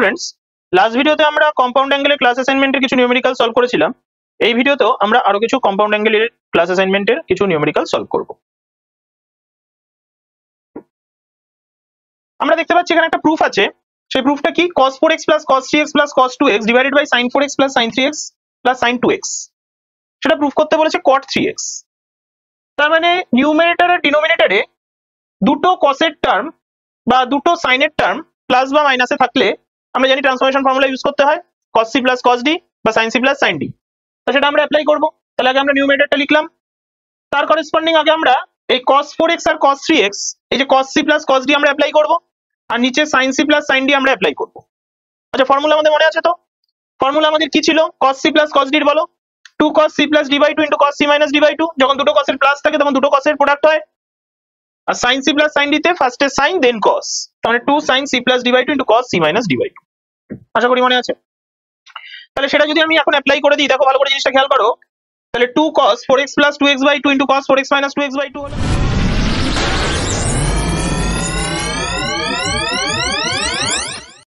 Students, last ভিডিওতে আমরা compound অ্যাঙ্গেলের class অ্যাসাইনমেন্টের কিছু নিউমেরিক্যাল সলভ করেছিলাম। এই ভিডিওতেও আমরা আরো কিছু কম্পাউন্ড অ্যাঙ্গেলের ক্লাস অ্যাসাইনমেন্টের কিছু নিউমেরিক্যাল সলভ করব। আমরা দেখতে পাচ্ছি এখানে একটা প্রুফ আছে। সেই প্রুফটা কি? cos 4x plus cos 3x plus cos 2x divided by sin 4x plus sin 3x plus sin 2x, সেটা প্রুফ করতে বলেছে cot 3x। তার মানে নিউমেরেটর আর ডিনোমিনেটরে দুটো cos-এর টার্ম বা দুটো sin-এর টার্ম প্লাস বা মাইনাসে থাকলে আমরা জানি ট্রান্সফরমেশন ফর্মুলা ইউজ করতে হয় cos c plus cos d বা sin c plus sin d। তো সেটা আমরা অ্যাপ্লাই করব। তাহলে আগে আমরা নিউমেরেটরটা লিখলাম, তার করেসপন্ডিং আগে আমরা এই cos 4x আর cos 3x, এই যে cos c plus cos d আমরা অ্যাপ্লাই করব, আর নিচে sin c plus sin d আমরা অ্যাপ্লাই করব। আচ্ছা, ফর্মুলা আমাদের মনে আছে তো? ফর্মুলা আমাদের কি ছিল? cos c plus cos d এর বলো 2 cos c plus d by 2 into cos c minus d by 2। যখন দুটো cos এর প্লাস থাকে তখন দুটো cos এর প্রোডাক্ট হয়। আর sin c plus sin d তে ফার্স্টে sin দেন cos, তাহলে 2 sin c plus d by 2 into cos c minus d by 2। আশা করি মনে আছে। তাহলে সেটা যদি আমি এখন অ্যাপ্লাই করে দিই, দেখো ভালো করে জিনিসটা খেয়াল করো। তাহলে 2 cos 4x plus 2x by 2 into cos 4x minus 2x by 2 হলো